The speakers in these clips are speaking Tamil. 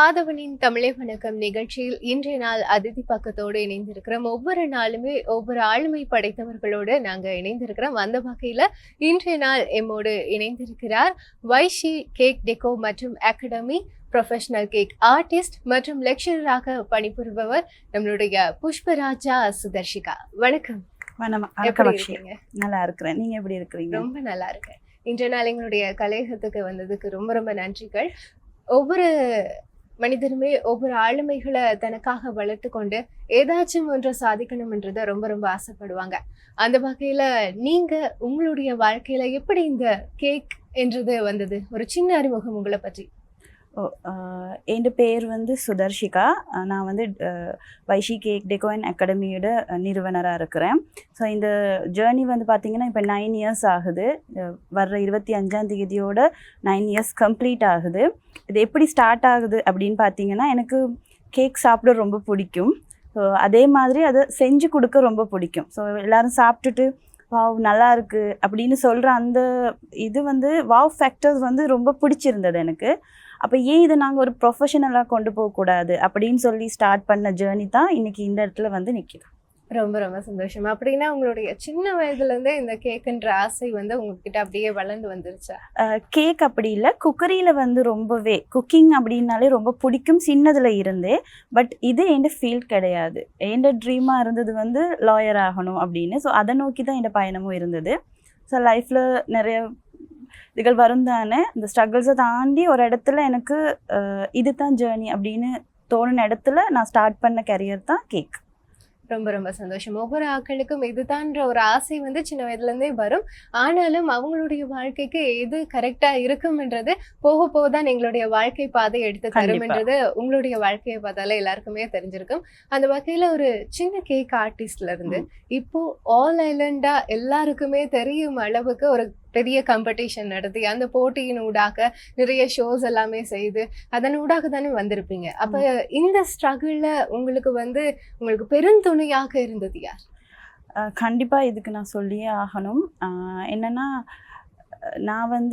ஆதவனின் தமிழை வணக்கம் நிகழ்ச்சியில் இன்றைய நாள் அதிதி பக்கத்தோடு இணைந்திருக்கிறோம். ஒவ்வொரு நாளுமே ஒவ்வொரு ஆளுமை படைத்தவர்களோடு நாங்க இணைந்திருக்கிறோம். அந்த வகையில இன்றைய நாள் எம்மோடு இணைந்திருக்கிறார் வைஷி கேக் டெக்கோ மற்றும் அகாடமி ப்ரொஃபஷனல் கேக் ஆர்டிஸ்ட் மற்றும் லெக்சரராக பணிபுரிபவர் நம்மளுடைய புஷ்பராஜா சுதர்ஷிகா. வணக்கம். எப்படி இருக்கீங்க? நல்லா இருக்கிறேன். நீங்க எப்படி இருக்கிறீங்க? ரொம்ப நல்லா இருக்கேன். இன்றைய நாள் எங்களுடைய கலையகத்துக்கு வந்ததுக்கு ரொம்ப ரொம்ப நன்றிகள். ஒவ்வொரு மனிதனுமே ஒவ்வொரு ஆளுமைகளை தனக்காக வளர்த்து கொண்டு ஏதாச்சும் ஒன்றை சாதிக்கணும்ன்றத ரொம்ப ரொம்ப ஆசைப்படுவாங்க. அந்த வகையில நீங்க உங்களுடைய வாழ்க்கையில எப்படி இந்த கேக் என்றது வந்தது? ஒரு சின்ன அறிமுகம் உங்களை பற்றி. என் பேர் சுதர்ஷிகா. நான் வைஷி கேக் டெக்கோ அண்ட் அகாடமியோட நிறுவனராக இருக்கிறேன். ஸோ இந்த ஜேர்னி பார்த்தீங்கன்னா இப்போ 9 இயர்ஸ் ஆகுது. வர்ற 25ஆம் தேதியோட 9 இயர்ஸ் கம்ப்ளீட் ஆகுது. இது எப்படி ஸ்டார்ட் ஆகுது அப்படின்னு பார்த்தீங்கன்னா, எனக்கு கேக் சாப்பிட ரொம்ப பிடிக்கும். ஸோ அதே மாதிரி அதை செஞ்சு கொடுக்க ரொம்ப பிடிக்கும். ஸோ எல்லோரும் சாப்பிட்டுட்டு வாவ் நல்லா இருக்குது அப்படின்னு சொல்கிற அந்த இது வாவ் ஃபேக்டர்ஸ் ரொம்ப பிடிச்சிருந்தது எனக்கு. அப்போ ஏன் இதை நாங்கள் ஒரு ப்ரொஃபஷனலாக கொண்டு போகக்கூடாது அப்படின்னு சொல்லி ஸ்டார்ட் பண்ண ஜேர்னி தான் இன்றைக்கி இந்த இடத்துல நிற்கிது. ரொம்ப ரொம்ப சந்தோஷம். அப்படின்னா உங்களுடைய சின்ன வயதுலேருந்தே இந்த கேக்குன்ற ஆசை உங்ககிட்ட அப்படியே வளர்ந்து வந்துருச்சா? கேக் அப்படி இல்லை, குக்கரியில் ரொம்பவே குக்கிங் அப்படின்னாலே ரொம்ப பிடிக்கும் சின்னதில் இருந்தே. பட் இது என் ஃபீல்ட் கிடையாது. என் ட்ரீமாக இருந்தது லாயர் ஆகணும் அப்படின்னு. ஸோ அதை நோக்கி தான் என் பயணமும் இருந்தது. ஸோ லைஃப்பில் நிறைய இதுகள் வரும் தானே. இந்த ஸ்ட்ரகிள்ஸை தாண்டி ஒரு இடத்துல எனக்கு இது தான் ஜேர்னி அப்படின்னு தோணுன இடத்துல நான் ஸ்டார்ட் பண்ண கரியர் தான் கேக். ரொம்ப ரொம்ப சந்தோஷம். ஒவ்வொரு ஆட்களுக்கும் இதுதான்ற ஒரு ஆசை சின்ன வயதுலேருந்தே வரும். ஆனாலும் அவங்களுடைய வாழ்க்கைக்கு எது கரெக்டாக இருக்கும்ன்றது போக போக தான் எங்களுடைய வாழ்க்கை பாதை எடுத்து தரும்ன்றது உங்களுடைய வாழ்க்கையை பார்த்தாலே எல்லாருக்குமே தெரிஞ்சிருக்கும். அந்த வகையில் ஒரு சின்ன கேக் ஆர்டிஸ்ட்ல இருந்து இப்போ ஆல் ஐலண்டா எல்லாருக்குமே தெரியும் அளவுக்கு ஒரு பெரிய காம்படிஷன் நடத்தி அந்த போட்டியின் ஊடாக நிறைய ஷோஸ் எல்லாமே செய்து அதன் ஊடாக தானே வந்திருப்பீங்க. அப்ப இந்த ஸ்ட்ரகிள்ல உங்களுக்கு உங்களுக்கு பெருந்துணையாக இருந்தது யார்? கண்டிப்பா இதுக்கு நான் சொல்லியே ஆகணும். என்னன்னா, நான்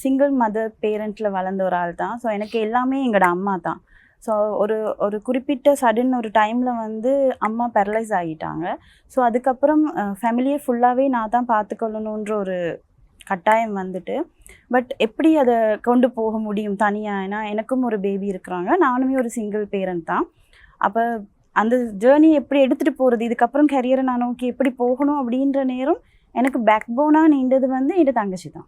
சிங்கிள் மதர் பேரண்ட்ல வளர்ந்த ஒரு ஆள் தான். ஸோ எனக்கு எல்லாமே எங்களோட அம்மா தான். ஸோ ஒரு குறிப்பிட்ட சடன் ஒரு டைமில் அம்மா பேரலைஸ் ஆகிட்டாங்க. ஸோ அதுக்கப்புறம் ஃபேமிலியை ஃபுல்லாகவே நான் தான் பார்த்துக்கொள்ளணுன்ற ஒரு கட்டாயம் பட் எப்படி அதை கொண்டு போக முடியும் தனியாக? ஏன்னா எனக்கும் ஒரு பேபி இருக்கிறாங்க, நானுமே ஒரு சிங்கிள் பேரண்ட் தான். அப்போ அந்த ஜேர்னி எப்படி எடுத்துகிட்டு போகிறது, இதுக்கப்புறம் கரியரை நான் நோக்கி எப்படி போகணும் அப்படின்ற நேரம் எனக்கு பேக் போனாக நீண்டது என் தங்கச்சி தான்.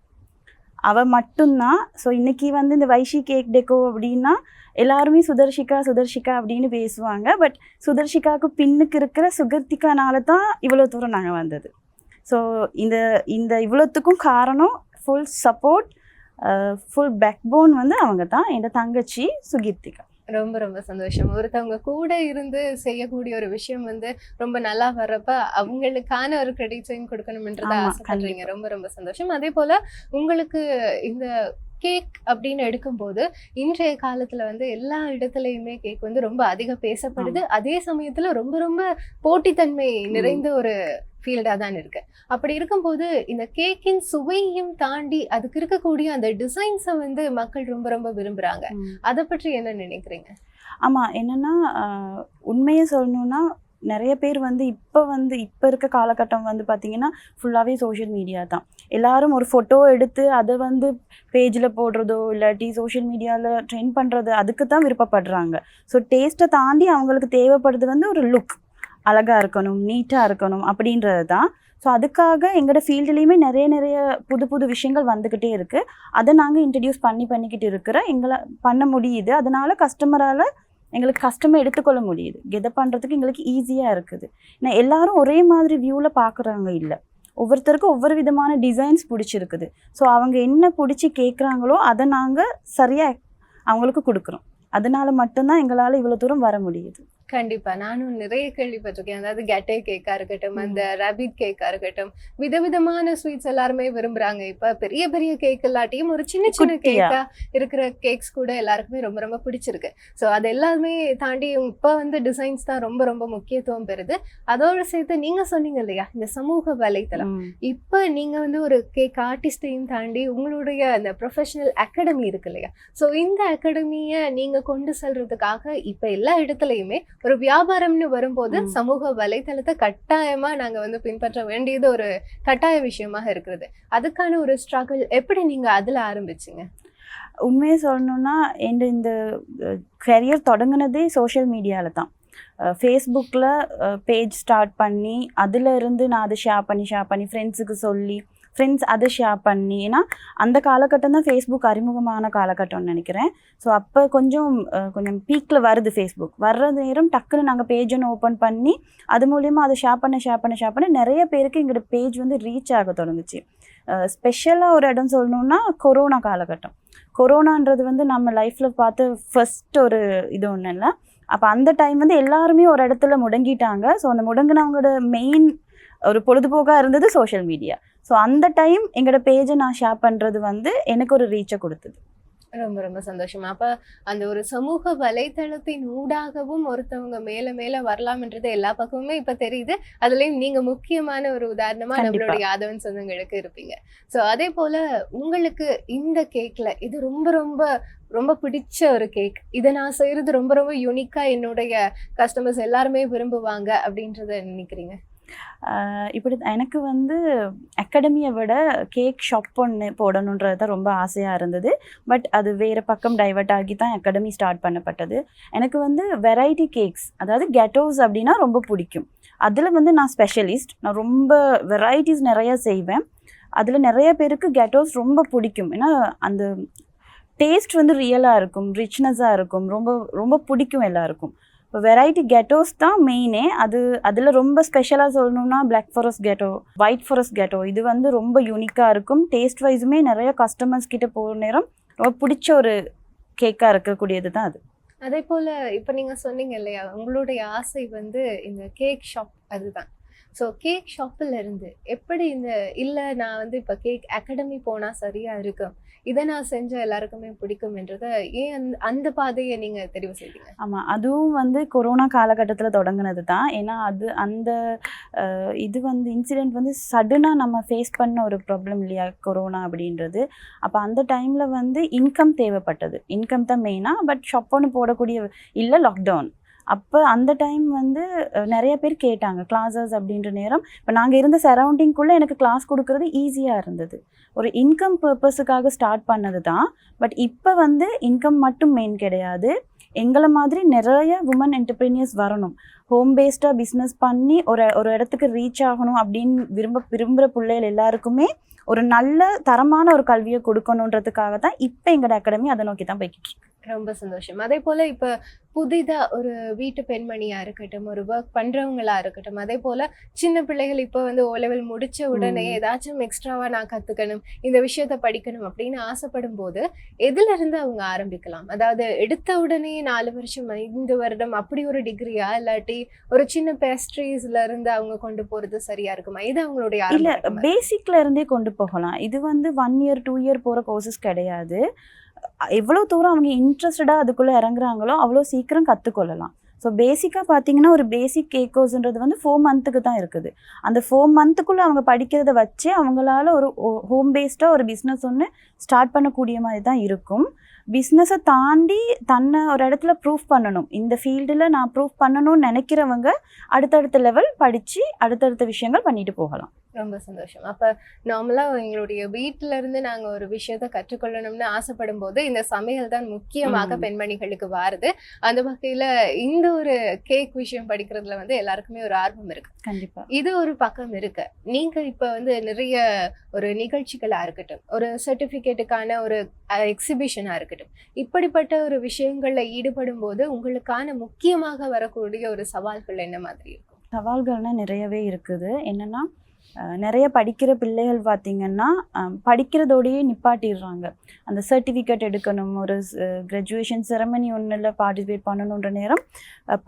அவள் மட்டும்தான். ஸோ இன்றைக்கி இந்த வைஷி கேக் டெக்கோ அப்படின்னா எல்லாருமே சுதர்ஷிகா சுதர்ஷிகா அப்படின்னு பேசுவாங்க. பட் சுதர்ஷிகாவுக்கு பின்னுக்கு இருக்கிற சுகர்த்திகானால தான் இவ்வளோ தூரம் நாங்கள் வந்தது. ஸோ இந்த இவ்வளோத்துக்கும் காரணம் ஃபுல் சப்போர்ட், ஃபுல் பேக்போன் அவங்க தான், என் தங்கச்சி சுகீர்த்திகா. ரொம்ப ரொம்ப சந்தோஷம். ஒருத்தவங்க கூட இருந்து செய்யக்கூடிய ஒரு விஷயம் ரொம்ப நல்லா வர்றப்ப அவங்களுக்கான ஒரு கிரெடிட்ஸையும் கொடுக்கணும்ன்றத ஆசைப்படுறீங்க. ரொம்ப ரொம்ப சந்தோஷம். அதே போல உங்களுக்கு இந்த கேக் அப்படின்னு எடுக்கும்போது இன்றைய காலத்துல எல்லா இடத்துலையுமே கேக் ரொம்ப அதிகம் பேசப்படுது. அதே சமயத்துல ரொம்ப ரொம்ப போட்டித்தன்மை நிறைந்த ஒரு ஃபீல்டா தான் இருக்கு. அப்படி இருக்கும்போது இந்த கேக்கின் சுவையும் தாண்டி அதுக்கு இருக்கக்கூடிய அந்த டிசைன்ஸை மக்கள் ரொம்ப ரொம்ப விரும்புறாங்க. அதை பற்றி என்ன நினைக்கிறீங்க? ஆமா, என்னன்னா உண்மையை சொல்லணும்னா நிறைய பேர் இப்போ இருக்க காலகட்டம் பார்த்தீங்கன்னா ஃபுல்லாகவே சோஷியல் மீடியா தான். எல்லாரும் ஒரு ஃபோட்டோ எடுத்து அதை பேஜில் போடுறதோ இல்லாட்டி சோஷியல் மீடியாவில் ட்ரெண்ட் பண்ணுறது அதுக்கு தான் விருப்பப்படுறாங்க. ஸோ டேஸ்ட்டை தாண்டி அவங்களுக்கு தேவைப்படுறது ஒரு லுக், அழகாக இருக்கணும், நீட்டாக இருக்கணும் அப்படின்றது தான். ஸோ அதுக்காக எங்களோட ஃபீல்டுலேயுமே நிறைய புது புது விஷயங்கள் வந்துக்கிட்டே இருக்குது. அதை நாங்கள் இன்ட்ரடியூஸ் பண்ணிக்கிட்டு எங்களை பண்ண முடியுது. அதனால் எங்களுக்கு கஸ்டமர் எடுத்துக்கொள்ள முடியுது. கெதை பண்ணுறதுக்கு எங்களுக்கு ஈஸியாக இருக்குது. ஏன்னா எல்லாரும் ஒரே மாதிரி வியூவில் பார்க்குறாங்க இல்லை, ஒவ்வொருத்தருக்கும் ஒவ்வொரு விதமான டிசைன்ஸ் பிடிச்சிருக்குது. ஸோ அவங்க என்ன பிடிச்சி கேட்குறாங்களோ அதை நாங்கள் சரியாக அவங்களுக்கு கொடுக்குறோம். அதனால மட்டும்தான் எங்களால் இவ்வளோ தூரம் வர முடியுது. கண்டிப்பா நானும் நிறைய கேள்விப்பட்டிருக்கேன். அதாவது கெட்டே கேக்கா இருக்கட்டும், அந்த ரபிட் கேக்கா இருக்கட்டும், விதவிதமான ஸ்வீட்ஸ் எல்லாருமே விரும்புறாங்க. இப்ப பெரிய பெரிய கேக் இல்லாட்டியும் ஒரு சின்ன சின்ன கேக்கா இருக்கிற கேக்ஸ் கூட எல்லாருக்குமே ரொம்ப ரொம்ப பிடிச்சிருக்கு. ஸோ அது எல்லாருமே தாண்டி இப்ப டிசைன்ஸ் தான் ரொம்ப ரொம்ப முக்கியத்துவம் பெறுது. அதோட சேர்த்து நீங்க சொன்னீங்க இல்லையா இந்த சமூக வலைத்தளம், இப்ப நீங்க ஒரு கேக் ஆர்டிஸ்டையும் தாண்டி உங்களுடைய அந்த ப்ரொஃபஷனல் அகாடமி இருக்கு இல்லையா? ஸோ இந்த அகாடமியை நீங்க கொண்டு செல்றதுக்காக இப்ப எல்லா இடத்துலயுமே ஒரு வியாபாரம்னு வரும்போது சமூக வலைத்தளத்தை கட்டாயமா நாங்க வந்து பின்பற்ற வேண்டியது ஒரு கட்டாய விஷயமாக இருக்கிறது. அதுக்கான ஒரு ஸ்ட்ரகிள் எப்படி நீங்க அதுல ஆரம்பிச்சீங்க? உண்மையை சொல்லணும்னா இந்த கரியர் தொடங்கினதே சோஷியல் மீடியாவில் தான். ஃபேஸ்புக்கில் பேஜ் ஸ்டார்ட் பண்ணி அதிலிருந்து நான் அதை ஷேர் பண்ணி ஃப்ரெண்ட்ஸுக்கு சொல்லி ஃப்ரெண்ட்ஸ் அதை ஷேர் பண்ணி, ஏன்னா அந்த காலகட்டம் தான் ஃபேஸ்புக் அறிமுகமான காலகட்டம்னு நினைக்கிறேன். ஸோ அப்போ கொஞ்சம் பீக்கில் வருது ஃபேஸ்புக். வர்ற நேரம் டக்குன்னு நாங்கள் பேஜொன்று ஓப்பன் பண்ணி அது மூலயமா அதை ஷேர் பண்ண நிறைய பேருக்கு எங்களோட பேஜ் வந்து ரீச் ஆக தொடங்குச்சு. ஸ்பெஷலாக ஒரு இடம் சொல்லணுன்னா கொரோனா காலகட்டம். கொரோனான்றது வந்து நம்ம லைஃப்பில் பார்த்து ஃபர்ஸ்ட் ஒரு இது ஒன்றும் இல்லை. அப்போ அந்த டைம் வந்து எல்லாருமே ஒரு இடத்துல முடங்கிட்டாங்க. ஸோ அந்த முடங்கினவங்களோட மெயின் ஒரு பொழுதுபோக்காக இருந்தது சோஷியல் மீடியா. ஸோ அந்த டைம் எங்களோட பேஜை நான் ஷேர் பண்ணுறது வந்து எனக்கு ஒரு ரீச்சை கொடுத்தது. ரொம்ப ரொம்ப சந்தோஷம். அப்ப அந்த ஒரு சமூக வலைத்தளத்தின் ஊடாகவும் ஒருத்தவங்க மேல மேல வரலாம்ன்றது எல்லா பக்கமுமே இப்ப தெரியுது. அதுலயும் நீங்க முக்கியமான ஒரு உதாரணமா நம்மளுடைய யாதவன் சொந்தங்களுக்கு இருப்பீங்க. சோ அதே போல உங்களுக்கு இந்த கேக்ல இது ரொம்ப ரொம்ப ரொம்ப பிடிச்ச ஒரு கேக், இதை நான் செய்யறது ரொம்ப ரொம்ப யூனிக்கா என்னுடைய கஸ்டமர்ஸ் எல்லாருமே விரும்புவாங்க அப்படின்றத நினைக்கிறீங்க? இப்படி எனக்கு வந்து அகாடமியை விட கேக் ஷாப் ஒன்று போடணுன்றது தான் ரொம்ப ஆசையாக இருந்தது. பட் அது வேறு பக்கம் டைவர்ட் ஆகி தான் அகாடமி ஸ்டார்ட் பண்ணப்பட்டது. எனக்கு வந்து வெரைட்டி கேக்ஸ், அதாவது கெட்டோஸ் அப்படின்னா ரொம்ப பிடிக்கும். அதில் வந்து நான் ஸ்பெஷலிஸ்ட். நான் ரொம்ப வெரைட்டிஸ் நிறையா செய்வேன். அதில் நிறைய பேருக்கு கெட்டோஸ் ரொம்ப பிடிக்கும். ஏன்னா அந்த டேஸ்ட் வந்து ரியலாக இருக்கும், ரிச்னஸாக இருக்கும், ரொம்ப ரொம்ப பிடிக்கும் எல்லாருக்கும். இப்போ வெரைட்டி கெட்டோஸ் தான் மெயினே. அதில் ரொம்ப ஸ்பெஷலாக சொல்லணும்னா black forest gateau, white forest gateau, இது வந்து ரொம்ப யூனிக்காக இருக்கும். டேஸ்ட் வைஸுமே நிறைய கஸ்டமர்ஸ் கிட்ட போகிற நேரம் ரொம்ப பிடிச்ச ஒரு கேக்காக இருக்கக்கூடியது தான் அது. அதே போல் இப்போ நீங்கள் சொன்னீங்க இல்லையா, உங்களுடைய ஆசை வந்து இந்த கேக் ஷாப் அதுதான். ஸோ கேக் ஷாப்பில் இருந்து எப்படி இல்லை நான் வந்து இப்போ கேக் அகாடமி போனால் சரியாக இருக்கும், இதை நான் செஞ்சால் எல்லாருக்குமே பிடிக்கும்ன்றதை ஏன் அந்த பாதையை நீங்கள் தெரிவு செய்தீங்க? ஆமாம், அதுவும் வந்து கொரோனா காலகட்டத்தில் தொடங்கினது தான். ஏன்னா அந்த இது வந்து இன்சிடெண்ட் வந்து சடனாக நம்ம ஃபேஸ் பண்ண ஒரு ப்ராப்ளம் இல்லையா கொரோனா அப்படின்றது. அப்போ அந்த டைமில் வந்து இன்கம் தேவைப்பட்டது. இன்கம் தான் மெயினாக. பட் ஷாப் ஒன்று போடக்கூடிய இல்லை, லாக்டவுன். அப்போ அந்த டைம் வந்து நிறைய பேர் கேட்டாங்க கிளாஸஸ் அப்படின்ற நேரம். இப்போ நாங்கள் இருந்த சரௌண்டிங்குள்ளே எனக்கு கிளாஸ் கொடுக்குறது ஈஸியாக இருந்தது. ஒரு இன்கம் பர்பஸுக்காக ஸ்டார்ட் பண்ணது தான். பட் இப்போ வந்து இன்கம் மட்டும் மெயின் கிடையாது. எங்களை மாதிரி நிறைய உமன் என்டர்பிரினியர்ஸ் வரணும், ஹோம் பேஸ்டாக பிஸ்னஸ் பண்ணி ஒரு இடத்துக்கு ரீச் ஆகணும் அப்படின்னு விரும்புகிற பிள்ளைகள் எல்லாருக்குமே ஒரு நல்ல தரமான ஒரு கல்வியை கொடுக்கணுன்றதுக்காக தான் இப்போ எங்களோட அகாடமி அதை நோக்கி தான் போய்கிட்டு இருக்கு. ரொம்ப சந்தோஷம். அதே போல இப்ப புதிதா ஒரு வீட்டு பெண்மணியா இருக்கட்டும், ஒரு ஒர்க் பண்றவங்களா இருக்கட்டும், அதே போல சின்ன பிள்ளைகள் இப்போ வந்து O level முடிச்ச உடனே ஏதாச்சும் எக்ஸ்ட்ராவா நான் கத்துக்கணும், இந்த விஷயத்த படிக்கணும் அப்படின்னு ஆசைப்படும் போது எதுல இருந்து அவங்க ஆரம்பிக்கலாம்? அதாவது எடுத்த உடனே 4 வருஷம் 5 வருடம் அப்படி ஒரு டிகிரியா, இல்லாட்டி ஒரு சின்ன பேஸ்ட்ரீஸ்ல இருந்து அவங்க கொண்டு போறது சரியா இருக்குமா? இது அவங்களுடைய இல்ல, பேசிக்ல இருந்தே கொண்டு போகலாம். இது வந்து 1 year 2 year போற கோர்சஸ் கிடையாது. எவ்வளோ தூரம் அவங்க இன்ட்ரெஸ்டடாக அதுக்குள்ளே இறங்குறாங்களோ அவ்வளோ சீக்கிரம் கற்றுக்கொள்ளலாம். ஸோ பேசிக்காக பார்த்தீங்கன்னா ஒரு பேசிக் கேக் கோர்ஸ்ன்றது வந்து 4 months தான் இருக்குது. அந்த 4 months அவங்க படிக்கிறத வச்சு அவங்களால ஒரு ஹோம் பேஸ்டாக ஒரு பிஸ்னஸ் ஒன்று ஸ்டார்ட் பண்ணக்கூடிய மாதிரி தான் இருக்கும். பிஸ்னஸை தாண்டி தன்னை ஒரு இடத்துல ப்ரூஃப் பண்ணணும், இந்த ஃபீல்டில் நான் ப்ரூஃப் பண்ணணும்னு நினைக்கிறவங்க அடுத்தடுத்த லெவல் படித்து அடுத்தடுத்த விஷயங்கள் பண்ணிட்டு போகலாம். ரொம்ப சந்தோஷம். அப்ப நார்மலா எங்களுடைய வீட்டுல இருந்து நாங்க ஒரு விஷயத்த கற்றுக்கொள்ளணும்னு ஆசைப்படும் போது இந்த சமையல் தான் முக்கியமாக பெண்மணிகளுக்கு வாருது. அந்த வகையில இந்த ஒரு கேக் விஷயம் படிக்கிறதுல வந்து எல்லாருக்குமே ஒரு ஆர்வம் இருக்கு. கண்டிப்பா இது ஒரு பக்கம் இருக்கு. நீங்க இப்ப வந்து நிறைய ஒரு நிகழ்ச்சிகளா இருக்கட்டும், ஒரு சர்டிபிகேட்டுக்கான ஒரு எக்ஸிபிஷனா இருக்கட்டும், இப்படிப்பட்ட ஒரு விஷயங்கள்ல ஈடுபடும் போது உங்களுக்கான முக்கியமாக வரக்கூடிய ஒரு சவால்கள் என்ன மாதிரி இருக்கும்? சவால்கள்னா நிறையவே இருக்குது. என்னன்னா நிறைய படிக்கிற பிள்ளைகள் பார்த்திங்கன்னா படிக்கிறதோடையே நிப்பாட்டிடுறாங்க. அந்த சர்டிஃபிகேட் எடுக்கணும், ஒரு கிராஜுவேஷன் செரமனி ஒன்றில் பார்ட்டிசிபேட் பண்ணணுன்ற நேரம்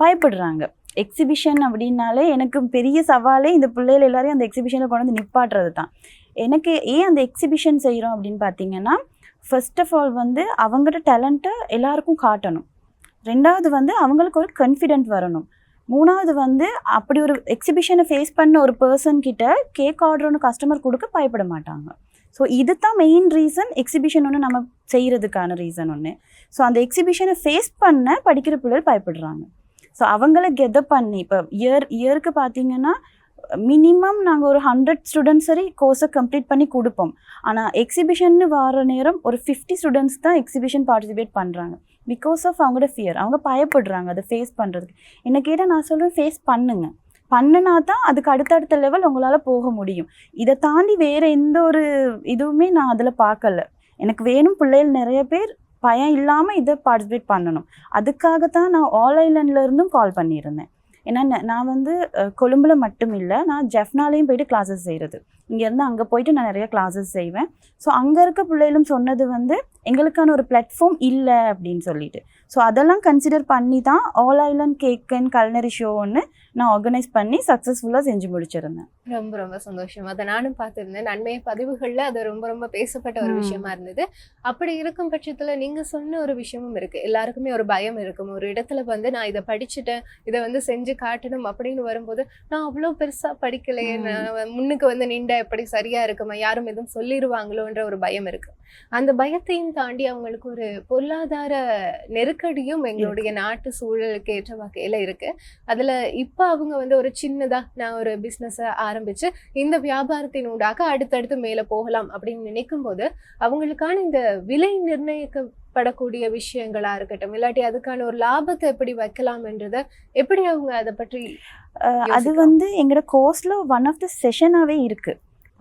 பயப்படுறாங்க. எக்ஸிபிஷன் அப்படின்னாலே எனக்கு பெரிய சவாலே இந்த பிள்ளைகள் எல்லாரையும் அந்த எக்ஸிபிஷனில் கொண்டு வந்து நிப்பாட்டுறது தான். எனக்கு ஏன் அந்த எக்ஸிபிஷன் செய்கிறோம் அப்படின்னு பார்த்தீங்கன்னா, ஃபர்ஸ்ட் ஆஃப் ஆல் வந்து அவங்களோட டேலண்ட்டை எல்லாருக்கும் காட்டணும். 2வது வந்து அவங்களுக்கு ஒரு கான்ஃபிடென்ட் வரணும். 3வது வந்து அப்படி ஒரு எக்ஸிபிஷனை ஃபேஸ் பண்ண ஒரு பர்சன் கிட்ட கேக் ஆர்டர் ஒன்று கஸ்டமர் கொடுக்க பயப்பட மாட்டாங்க. ஸோ இதுதான் மெயின் ரீசன் எக்ஸிபிஷன் ஒன்று நம்ம செய்கிறதுக்கான ரீசன் ஒன்று. ஸோ அந்த எக்ஸிபிஷனை ஃபேஸ் பண்ண படிக்கிற பிள்ளைகள் பயப்படுறாங்க. ஸோ அவங்கள கெதப் பண்ணி இப்போ இயருக்கு பார்த்தீங்கன்னா மினிமம் நாங்கள் ஒரு 100 ஸ்டூடெண்ட்ஸ் சரி கோர்ஸை கம்ப்ளீட் பண்ணி கொடுப்போம். ஆனால் எக்ஸிபிஷன்னு வர நேரம் ஒரு 50 ஸ்டூடெண்ட்ஸ் தான் எக்ஸிபிஷன் பார்ட்டிசிபேட் பண்ணுறாங்க. பிகாஸ் ஆஃப் அவங்களோட ஃபியர். அவங்க பயப்படுறாங்க அதை ஃபேஸ் பண்ணுறதுக்கு. என்ன கேட்டால் நான் சொல்லுவேன், ஃபேஸ் பண்ணுனா தான் அதுக்கு அடுத்தடுத்த லெவல் உங்களால் போக முடியும். இதை தாண்டி வேறு எந்த ஒரு இதுவுமே நான் அதில் பார்க்கல. எனக்கு வேணும் பிள்ளைகள் நிறைய பேர் பயம் இல்லாமல் இதை பார்ட்டிசிபேட் பண்ணணும். அதுக்காகத்தான் நான் ஆல் ஐலண்ட்லேருந்தும் கால் பண்ணியிருந்தேன். ஏன்னா நான் வந்து கொழும்புல மட்டும் இல்லை, நான் ஜெஃப்னாலையும் போயிட்டு கிளாஸஸ் செய்கிறது. இங்கேருந்து அங்கே போயிட்டு நான் நிறைய கிளாஸஸ் செய்வேன். ஸோ அங்கே இருக்க பிள்ளைகளும் சொன்னது வந்து எங்களுக்கான ஒரு பிளாட்ஃபார்ம் இல்லை அப்படின்னு சொல்லிட்டு. ஸோ அதெல்லாம் கன்சிடர் பண்ணி தான் all Island cake and culinary show ஒன்று நான் ஆர்கனைஸ் பண்ணி சக்ஸஸ்ஃபுல்லாக செஞ்சு முடிச்சிருந்தேன். ரொம்ப ரொம்ப சந்தோஷம். அதை நானும் பார்த்துருந்தேன். நன்மைய பதிவுகளில் அது ரொம்ப ரொம்ப பேசப்பட்ட ஒரு விஷயமா இருந்தது. அப்படி இருக்கும் பட்சத்தில் நீங்கள் சொன்ன ஒரு விஷயமும் இருக்குது. எல்லாருக்குமே ஒரு பயம் இருக்கும். ஒரு இடத்துல வந்து நான் இதை படிச்சுட்டேன், இதை வந்து செஞ்சு காட்டணும் அப்படின்னு வரும்போது நான் அவ்வளோ பெருசாக படிக்கலையே, நான் முன்னுக்கு வந்து நின்றா எப்படி சரியா இருக்குமா, யாரும் எதுவும் சொல்லிடுவாங்களோன்ற ஒரு பயம் இருக்கு. அந்த பயத்தையும் தாண்டி அவங்களுக்கு ஒரு பொருளாதார நெருக்கடியும் எங்களுடைய நாட்டு சூழலுக்கு ஏற்ற வகையில இருக்கு. அதுல இப்ப அவங்க வந்து ஒரு சின்னதா நான் ஒரு பிசினஸ் ஆரம்பிச்சு இந்த வியாபாரத்தின் ஊடாக அடுத்தடுத்து மேல போகலாம் அப்படின்னு நினைக்கும் போது அவங்களுக்கான இந்த விலை நிர்ணயிக்கப்படக்கூடிய விஷயங்களா இருக்கட்டும், இல்லாட்டி அதுக்கான ஒரு லாபத்தை எப்படி வைக்கலாம்ன்றத எப்படி அவங்க அதை பற்றி அது வந்து எங்களோட கோர்ஸ்ல ஒன் ஆஃப் த செஷனாவே இருக்கு.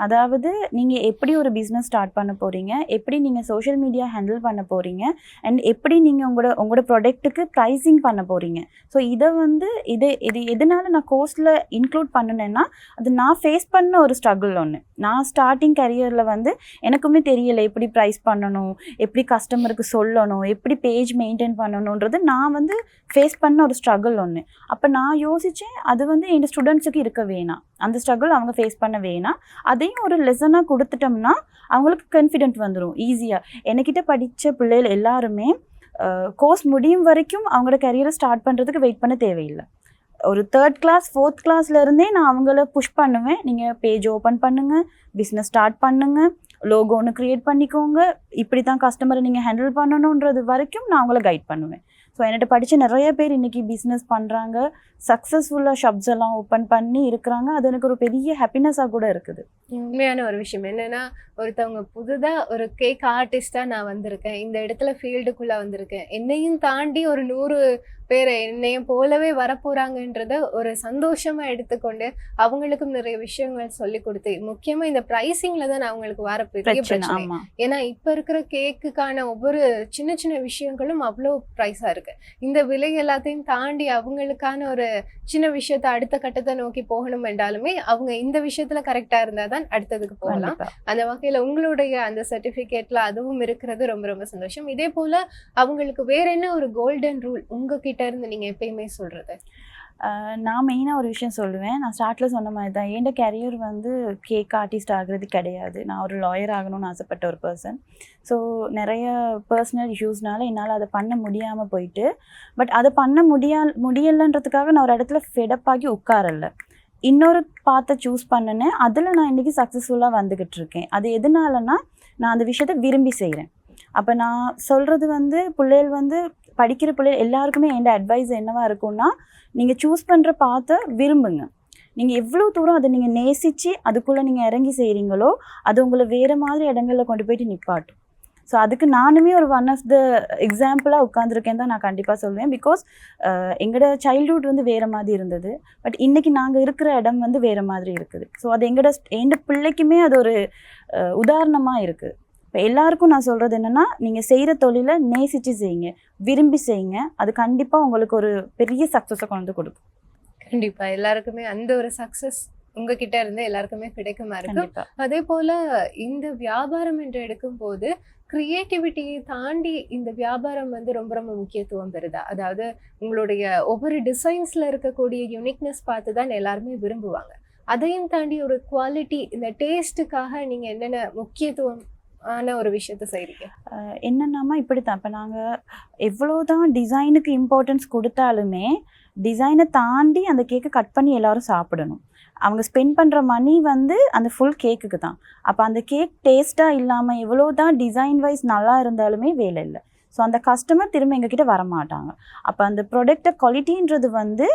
அதாவது நீங்கள் எப்படி ஒரு பிஸ்னஸ் ஸ்டார்ட் பண்ண போகிறீங்க, எப்படி நீங்கள் சோஷியல் மீடியா ஹேண்டில் பண்ண போகிறீங்க, அண்ட் எப்படி நீங்கள் உங்களோட ப்ராடக்ட்டுக்கு ப்ரைஸிங் பண்ண போகிறீங்க. ஸோ இதை வந்து இது எதனால நான் கோர்ஸில் இன்க்ளூட் பண்ணினேன்னா, அது நான் ஃபேஸ் பண்ண ஒரு ஸ்ட்ரகிள் ஒன்று. நான் ஸ்டார்டிங் கரியரில் வந்து எனக்குமே தெரியலை எப்படி ப்ரைஸ் பண்ணணும், எப்படி கஸ்டமருக்கு சொல்லணும், எப்படி பேஜ் மெயின்டைன் பண்ணணுன்றது நான் வந்து ஃபேஸ் பண்ண ஒரு ஸ்ட்ரகிள் ஒன்று. அப்போ நான் யோசித்தேன், அது வந்து என் ஸ்டூடெண்ட்ஸுக்கு இருக்க வேணாம், அந்த ஸ்ட்ரகிள் அவங்க ஃபேஸ் பண்ண வேணாம். அதையும் ஒரு லெசனாக கொடுத்துட்டோம்னா அவங்களுக்கு கான்ஃபிடென்ட் வந்துடும் ஈஸியாக. என்கிட்ட படித்த பிள்ளைகள் எல்லாருமே கோர்ஸ் முடியும் வரைக்கும் அவங்களோட கரியரை ஸ்டார்ட் பண்ணுறதுக்கு வெயிட் பண்ண தேவையில்லை. ஒரு 3rd கிளாஸ் 4th கிளாஸ்லேருந்தே நான் அவங்கள புஷ் பண்ணுவேன். நீங்கள் பேஜ் ஓப்பன் பண்ணுங்கள், பிஸ்னஸ் ஸ்டார்ட் பண்ணுங்கள், லோகோ ஒன்று க்ரியேட் பண்ணிக்கோங்க, இப்படி தான் கஸ்டமரை நீங்கள் ஹேண்டில் பண்ணணுன்றது வரைக்கும் நான் அவங்கள கைட் பண்ணுவேன். ஸோ என்கிட்ட படித்த நிறைய பேர் இன்றைக்கி பிஸ்னஸ் பண்ணுறாங்க, சக்ஸஸ்ஃபுல்லாக ஷாப்ஸ் எல்லாம் ஓப்பன் பண்ணி இருக்கிறாங்க. அது எனக்கு ஒரு பெரிய ஹாப்பினஸாக கூட இருக்குது. உண்மையான ஒரு விஷயம் என்னன்னா, ஒருத்தவங்க புதுதாக ஒரு கேக் ஆர்டிஸ்டாக நான் வந்திருக்கேன், இந்த இடத்துல ஃபீல்டுக்குள்ளே வந்திருக்கேன், என்னையும் தாண்டி ஒரு 100 பேர் என்னையும் போலவே வரப்போறாங்கன்றத ஒரு சந்தோஷமா எடுத்துக்கொண்டு அவங்களுக்கும் நிறைய விஷயங்கள் சொல்லி கொடுத்து, முக்கியமா இந்த பிரைசிங்ல தான் அவங்களுக்கு வர பெரிய பிரச்சனை. ஏன்னா இப்ப இருக்கிற கேக்குக்கான ஒவ்வொரு சின்ன சின்ன விஷயங்களும் அவ்வளோ பிரைஸா இருக்கு. இந்த விலை எல்லாத்தையும் தாண்டி அவங்களுக்கான ஒரு சின்ன விஷயத்த அடுத்த கட்டத்தை நோக்கி போகணும் என்றாலுமே அவங்க இந்த விஷயத்துல கரெக்டா இருந்தா தான் அடுத்ததுக்கு போகலாம். அந்த வகையில உங்களுடைய அந்த சர்டிபிகேட்ல அதுவும் இருக்கிறது ரொம்ப ரொம்ப சந்தோஷம். இதே போல அவங்களுக்கு வேற என்ன ஒரு கோல்டன் ரூல் உங்ககிட்ட இருந்து நீங்க எப்பயுமே சொல்றது? நான் மெயினாக ஒரு விஷயம் சொல்லுவேன். நான் ஸ்டார்ட்டில் சொன்ன மாதிரி தான், என் கேரியர் வந்து கேக் ஆர்டிஸ்ட் ஆகிறது கிடையாது. நான் ஒரு லாயர் ஆகணும்னு ஆசைப்பட்ட ஒரு பர்சன். ஸோ நிறைய பர்சனல் இஷ்யூஸ்னால என்னால் அதை பண்ண முடியாமல் போயிட்டு, பட் அதை பண்ண முடியலைன்றதுக்காக நான் ஒரு இடத்துல ஃபெடப்பாகி உட்காரல. இன்னொரு பாத்தை சூஸ் பண்ணினேன். அதில் நான் இன்றைக்கி சக்ஸஸ்ஃபுல்லாக வந்துக்கிட்டு இருக்கேன். அது எதனாலனா நான் அந்த விஷயத்தை விரும்பி செய்கிறேன். அப்போ நான் சொல்கிறது வந்து பிள்ளைகள் வந்து படிக்கிற பிள்ளைகள் எல்லாருக்குமே என் அட்வைஸ் என்னவா இருக்கும்னா, நீங்கள் சூஸ் பண்ணுற பாத்தை விரும்புங்க. நீங்கள் எவ்வளோ தூரம் அதை நீங்கள் நேசித்து அதுக்குள்ளே நீங்கள் இறங்கி செய்கிறீங்களோ அது உங்களை வேறு மாதிரி இடங்களில் கொண்டு போயிட்டு நிப்பாட்டும். ஸோ அதுக்கு நானுமே ஒரு ஒன் ஆஃப் த எக்ஸாம்பிளாக உட்காந்துருக்கேன் தான் நான் கண்டிப்பாக சொல்லுவேன். பிகாஸ் எங்களோட சைல்ட்ஹுட் வந்து வேறு மாதிரி இருந்தது, பட் இன்றைக்கி நாங்கள் இருக்கிற இடம் வந்து வேறு மாதிரி இருக்குது. ஸோ அது என் பிள்ளைக்குமே அது ஒரு உதாரணமாக இருக்குது. இப்போ எல்லாருக்கும் நான் சொல்கிறது என்னென்னா, நீங்கள் செய்கிற தொழிலை நேசித்து செய்யுங்க, விரும்பி செய்யுங்க. அது கண்டிப்பாக உங்களுக்கு ஒரு பெரிய சக்ஸஸை கொண்டு கொடுக்கும். கண்டிப்பாக எல்லாருக்குமே அந்த ஒரு சக்ஸஸ் உங்ககிட்ட இருந்து எல்லாருக்குமே கிடைக்குமா இருக்கும். அதே போல் இந்த வியாபாரம் என்று எடுக்கும் போது கிரியேட்டிவிட்டியை தாண்டி இந்த வியாபாரம் வந்து ரொம்ப ரொம்ப முக்கியத்துவம் பெறுதா? அதாவது உங்களுடைய ஒவ்வொரு டிசைன்ஸில் இருக்கக்கூடிய யூனிக்னஸ் பார்த்து தான் எல்லாருமே விரும்புவாங்க. அதையும் தாண்டி ஒரு குவாலிட்டி, இந்த டேஸ்ட்டுக்காக நீங்கள் என்னென்ன முக்கியத்துவம் ஒரு விஷயத்த செய்றீங்க? என்னென்னாமா இப்படி தான். இப்போ நாங்கள் எவ்வளோதான் டிசைனுக்கு இம்பார்ட்டன்ஸ் கொடுத்தாலுமே டிசைனை தாண்டி அந்த கேக்கை கட் பண்ணி எல்லாரும் சாப்பிடணும். அவங்க ஸ்பெண்ட் பண்ணுற மணி வந்து அந்த ஃபுல் கேக்குக்கு தான். அப்போ அந்த கேக் டேஸ்ட்டாக இல்லாமல் எவ்வளோ தான் டிசைன் வைஸ் நல்லா இருந்தாலுமே வேலை இல்லை. ஸோ அந்த கஸ்டமர் திரும்ப எங்ககிட்ட வரமாட்டாங்க. அப்போ அந்த ப்ராடக்டை குவாலிட்டின்றது வந்து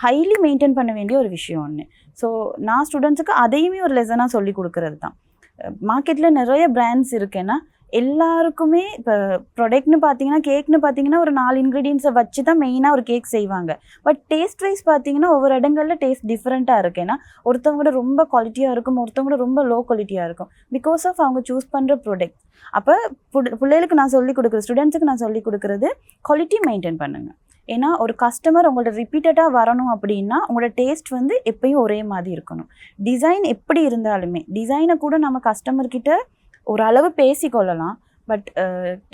ஹைலி மெயின்டைன் பண்ண வேண்டிய ஒரு விஷயம் ஒன்று. ஸோ நான் ஸ்டூடெண்ட்ஸுக்கு அதையுமே ஒரு லெசனாக சொல்லி கொடுக்கறது தான். மார்க்கெட்டில் நிறைய பிராண்ட்ஸ் இருக்குன்னா எல்லாருக்குமே இப்போ ப்ராடக்ட்னு பார்த்தீங்கன்னா கேக்னு பார்த்தீங்கன்னா ஒரு 4 இன்க்ரீடியன்ஸை வச்சு தான் மெயினாக ஒரு கேக் செய்வாங்க. பட் டேஸ்ட் வைஸ் பார்த்தீங்கன்னா ஒவ்வொரு இடங்களில் டேஸ்ட் டிஃப்ரெண்ட்டாக இருக்குது. ஏன்னா ஒருத்தவங்க ரொம்ப குவாலிட்டியாக இருக்கும், ஒருத்தவங்க ரொம்ப லோ குவாலிட்டியாக இருக்கும், பிகாஸ் ஆஃப் அவங்க சூஸ் பண்ணுற ப்ராடக்ட். அப்போ பிள்ளைகளுக்கு நான் சொல்லிக் கொடுக்குறது, ஸ்டூடெண்ட்ஸுக்கு நான் சொல்லிக் கொடுக்குறது குவாலிட்டி மெயின்டைன் பண்ணுங்கள். ஏன்னா ஒரு கஸ்டமர் உங்களோட ரிப்பீட்டடாக வரணும் அப்படின்னா உங்களோட டேஸ்ட் வந்து எப்பயும் ஒரே மாதிரி இருக்கணும். டிசைன் எப்படி இருந்தாலுமே டிசைனை கூட நம்ம கஸ்டமர்கிட்ட ஓரளவு பேசிக்கொள்ளலாம். பட்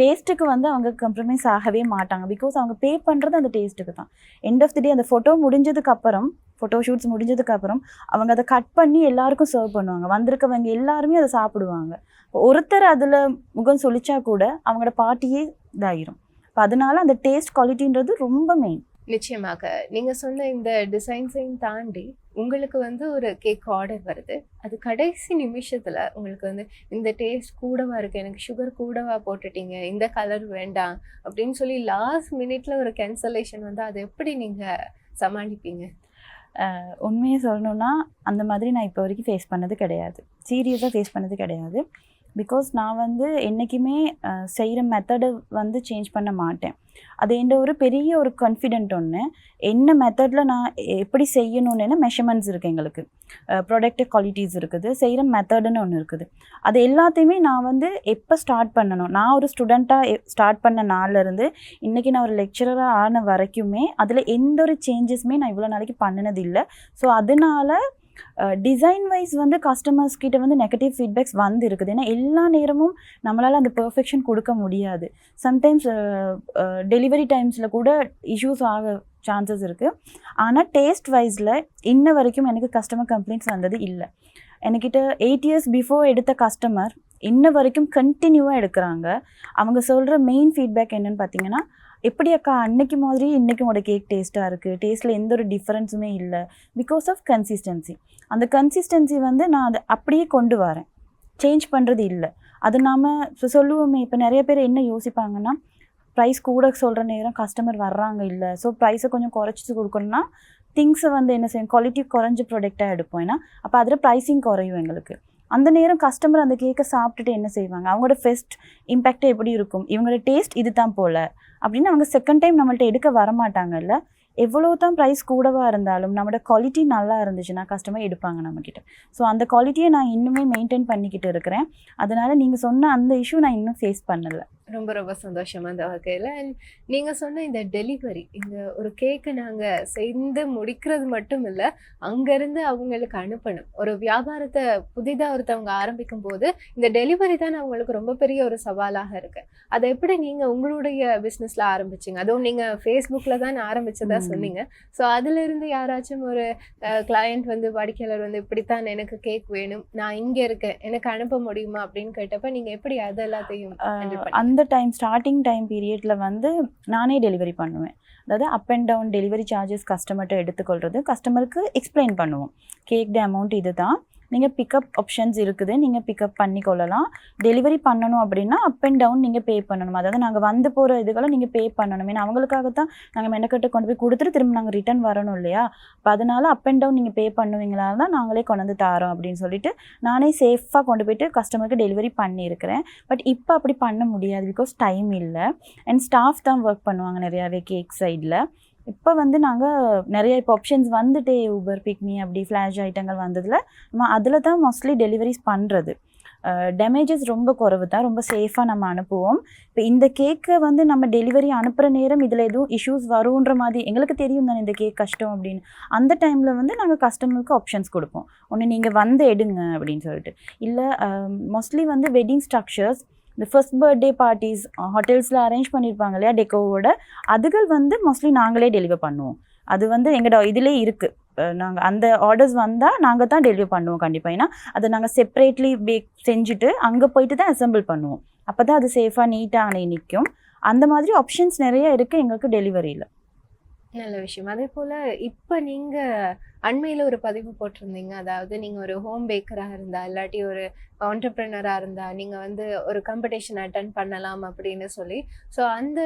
டேஸ்ட்டுக்கு வந்து அவங்க கம்ப்ரமைஸ் ஆகவே மாட்டாங்க. பிகாஸ் அவங்க பே பண்ணுறது அந்த டேஸ்ட்டுக்கு தான். எண்ட் ஆஃப் தி டே அந்த ஃபோட்டோ முடிஞ்சதுக்கப்புறம், ஃபோட்டோ ஷூட்ஸ் முடிஞ்சதுக்கப்புறம் அவங்க அதை கட் பண்ணி எல்லாருக்கும் சர்வ் பண்ணுவாங்க. வந்திருக்கவங்க எல்லாருமே அதை சாப்பிடுவாங்க. ஒருத்தர் அதில் முகம் சொலிச்சா கூட அவங்களோட பார்ட்டியே இதாகிரும். இப்போ அதனால அந்த டேஸ்ட் குவாலிட்டின்றது ரொம்ப மெயின். நிச்சயமாக நீங்க சொன்ன இந்த டிசைன்ஸையும் தாண்டி உங்களுக்கு வந்து ஒரு கேக் ஆர்டர் வருது, அது கடைசி நிமிஷத்துல உங்களுக்கு வந்து இந்த டேஸ்ட் கூடவா இருக்கு, எனக்கு சுகர் கூடவா போட்டுட்டீங்க, இந்த கலர் வேண்டாம் அப்படின்னு சொல்லி லாஸ்ட் மினிட்ல ஒரு கேன்சலேஷன் வந்து அதை எப்படி நீங்க சமாளிப்பீங்க? உண்மையை சொல்லணும்னா அந்த மாதிரி நான் இப்போ வரைக்கும் ஃபேஸ் பண்ணது கிடையாது, சீரியஸாக ஃபேஸ் பண்ணது கிடையாது. பிகாஸ் நான் வந்து என்றைக்குமே செய்கிற மெத்தடை வந்து சேஞ்ச் பண்ண மாட்டேன். அது என்ற ஒரு பெரிய ஒரு கான்ஃபிடென்ட் ஒன்று. என்ன மெத்தடில் நான் எப்படி செய்யணும்னு மெஷர்மெண்ட்ஸ் இருக்குது, எங்களுக்கு ப்ராடக்ட் குவாலிட்டிஸ் இருக்குது, செய்கிற மெத்தடுன்னு ஒன்று இருக்குது. அது எல்லாத்தையுமே நான் வந்து எப்போ ஸ்டார்ட் பண்ணணும், நான் ஒரு ஸ்டூடெண்ட்டாக ஸ்டார்ட் பண்ண நாள்லேருந்து இன்றைக்கி நான் ஒரு லெக்சரராக ஆன வரைக்குமே அதில் எந்த ஒரு சேஞ்சஸுமே நான் இவ்வளோ நாளைக்கு பண்ணினது இல்லை. ஸோ அதனால் டிசைன் வைஸ் வந்து கஸ்டமர்ஸ் கிட்ட வந்து நெகட்டிவ் ஃபீட்பேக்ஸ் வந்து இருக்குது. ஏன்னா எல்லா நேரமும் நம்மளால் அந்த பெர்ஃபெக்ஷன் கொடுக்க முடியாது. சம்டைம்ஸ் டெலிவரி டைம்ஸில் கூட இஷ்யூஸ் ஆக சான்சஸ் இருக்குது. ஆனால் டேஸ்ட் வைஸில் இன்ன வரைக்கும் எனக்கு கஸ்டமர் கம்ப்ளைண்ட்ஸ் வந்தது இல்லை. என்கிட்ட 8 years பிஃபோர் எடுத்த கஸ்டமர் இன்ன வரைக்கும் கண்டினியூவாக எடுக்கிறாங்க. அவங்க சொல்கிற மெயின் ஃபீட்பேக் என்னென்னு பார்த்தீங்கன்னா, எப்படி அக்கா அன்னைக்கு மாதிரி இன்றைக்கும் உங்களோட கேக் டேஸ்ட்டாக இருக்குது, டேஸ்ட்டில் எந்த ஒரு டிஃப்ரென்ஸுமே இல்லை, பிகாஸ் ஆஃப் கன்சிஸ்டன்சி. அந்த கன்சிஸ்டன்சி வந்து நான் அதை அப்படியே கொண்டு வரேன், சேஞ்ச் பண்ணுறது இல்லை. அது நாம் சொல்லுவோமே, இப்போ நிறைய பேர் என்ன யோசிப்பாங்கன்னா, ப்ரைஸ் கூட சொல்கிற நேரம் கஸ்டமர் வர்றாங்க இல்லை, ஸோ ப்ரைஸை கொஞ்சம் குறைச்சி கொடுக்கணும்னா திங்ஸை வந்து என்ன செய்யும், குவாலிட்டி குறைஞ்ச ப்ராடக்டாக எடுப்போம். ஏன்னா அப்போ அதில் ப்ரைஸிங் குறையும் எங்களுக்கு. அந்த நேரம் கஸ்டமர் அந்த கேக்கை சாப்பிட்டுட்டு என்ன செய்வாங்க, அவங்களோட ஃபர்ஸ்ட் இம்பேக்டே எப்படி இருக்கும், இவங்களோட டேஸ்ட் இது தான் போல் அப்படின்னு அவங்க செகண்ட் டைம் நம்மள்ட்ட எடுக்க வரமாட்டாங்கல்ல. எவ்வளோ தான் ப்ரைஸ் கூடவாக இருந்தாலும் நம்மளோட குவாலிட்டி நல்லா இருந்துச்சுன்னா கஸ்டமர் எடுப்பாங்க நம்மக்கிட்ட. ஸோ அந்த குவாலிட்டியை நான் இன்னுமே மெயின்டைன் பண்ணிக்கிட்டு இருக்கிறேன். அதனால் நீங்கள் சொன்ன அந்த இஷ்யூ நான் இன்னும் ஃபேஸ் பண்ணலை. ரொம்ப ரொம்ப சந்தோஷமா அந்த வகையில். அண்ட் நீங்கள் சொன்ன இந்த டெலிவரி, இந்த ஒரு கேக்கை நாங்கள் செய்து முடிக்கிறது மட்டும் இல்லை, அங்கேருந்து அவங்களுக்கு அனுப்பணும். ஒரு வியாபாரத்தை புதிதாக ஒருத்தவங்க ஆரம்பிக்கும் போது இந்த டெலிவரி தான் அவங்களுக்கு ரொம்ப பெரிய ஒரு சவாலாக இருக்குது. அதை எப்படி நீங்கள் உங்களுடைய பிஸ்னஸில் ஆரம்பிச்சிங்க? அதுவும் நீங்கள் ஃபேஸ்புக்கில் தான் ஆரம்பித்ததா சொன்னீங்க. ஸோ அதிலிருந்து யாராச்சும் ஒரு கிளையண்ட் வந்து, வாடிக்கையாளர் வந்து இப்படித்தான் எனக்கு கேக் வேணும், நான் இங்கே இருக்கேன், எனக்கு அனுப்ப முடியுமா அப்படின்னு கேட்டப்ப நீங்கள் எப்படி அது எல்லாத்தையும் அந்த ஸ்டார்டிங் டைம் பீரியடில் வந்து நானே டெலிவரி பண்ணுவேன். அதாவது up and down delivery charges கஸ்டமர்கிட்ட எடுத்துக்கொள்கிறது, கஸ்டமருக்கு எக்ஸ்பிளைன் பண்ணுவோம். கேக் அமௌண்ட் இது தான், நீங்கள் பிக்கப் ஆப்ஷன்ஸ் இருக்குது, நீங்கள் பிக்கப் பண்ணி கொள்ளலாம். டெலிவரி பண்ணணும் அப்படின்னா அப் அண்ட் டவுன் நீங்கள் பே பண்ணணும். அதாவது நாங்கள் வந்து போகிற இதுகளை நீங்கள் பே பண்ணணும். ஏன்னா அவங்களுக்காகத்தான் நாங்கள் மெனக்கட்டு கொண்டு போய் கொடுத்துட்டு திரும்ப நாங்கள் ரிட்டர்ன் வரணும் இல்லையா. அப்போ அதனால் அப் அண்ட் டவுன் நீங்கள் பே பண்ணுவீங்களா தான் நாங்களே கொண்டு வந்து தாரோம் அப்படின்னு சொல்லிட்டு நானே சேஃபாக கொண்டு போய்ட்டு கஸ்டமருக்கு டெலிவரி பண்ணியிருக்கிறேன். பட் இப்போ அப்படி பண்ண முடியாது, பிகாஸ் டைம் இல்லை. அண்ட் ஸ்டாஃப் தான் ஒர்க் பண்ணுவாங்க நிறையாவே கேக் சைடில். இப்போ வந்து நாங்கள் நிறைய இப்போ ஆப்ஷன்ஸ் வந்துட்டே, ஊபர், பிக்மி அப்படி ஃப்ளாஷ் ஐட்டங்கள் வந்ததில் நம்ம அதில் தான் மோஸ்ட்லி டெலிவரிஸ் பண்ணுறது. டேமேஜஸ் ரொம்ப குறைவு தான், ரொம்ப சேஃபாக நம்ம அனுப்புவோம். இப்போ இந்த கேக்கை வந்து நம்ம டெலிவரி அனுப்புகிற நேரம் இதில் எதுவும் இஷ்யூஸ் வரும்ன்ற மாதிரி எங்களுக்கு தெரியும் தானே இந்த கேக் கஷ்டம் அப்படின்னு. அந்த டைமில் வந்து நாங்கள் கஸ்டமருக்கு ஆப்ஷன்ஸ் கொடுப்போம். ஒன்று நீங்கள் வந்து எடுங்க அப்படின்னு சொல்லிட்டு. இல்லை மோஸ்ட்லி வந்து வெட்டிங் ஸ்ட்ரக்சர்ஸ், இந்த ஃபர்ஸ்ட் பர்த்டே பார்ட்டிஸ் ஹோட்டல்ஸில் அரேஞ்ச் பண்ணியிருப்பாங்க இல்லையா டெக்கோவோட, அதுகள் வந்து மோஸ்ட்லி நாங்களே டெலிவர் பண்ணுவோம். அது வந்து எங்களோட இதிலே இருக்குது. நாங்கள் அந்த ஆர்டர்ஸ் வந்தால் நாங்கள் தான் டெலிவர் பண்ணுவோம் கண்டிப்பாக. ஏன்னா அதை நாங்கள் செப்பரேட்லி பேக் செஞ்சுட்டு அங்கே போயிட்டு தான் அசெம்பிள் பண்ணுவோம். அப்போ தான் அது சேஃபாக நீட்டாக நிற்கும். அந்த மாதிரி ஆப்ஷன்ஸ் நிறைய இருக்குது எங்களுக்கு டெலிவரியில். நல்ல விஷயம். அதே போல இப்ப நீங்க அண்மையில ஒரு பதிவு போட்டிருந்தீங்க. அதாவது நீங்க ஒரு ஹோம் பேக்கரா இருந்தா, இல்லாட்டி ஒரு ஆன்டர்பிரினரா இருந்தா, நீங்க வந்து ஒரு காம்படிஷன் அட்டெண்ட் பண்ணலாம் அப்படின்னு சொல்லி. ஸோ அந்த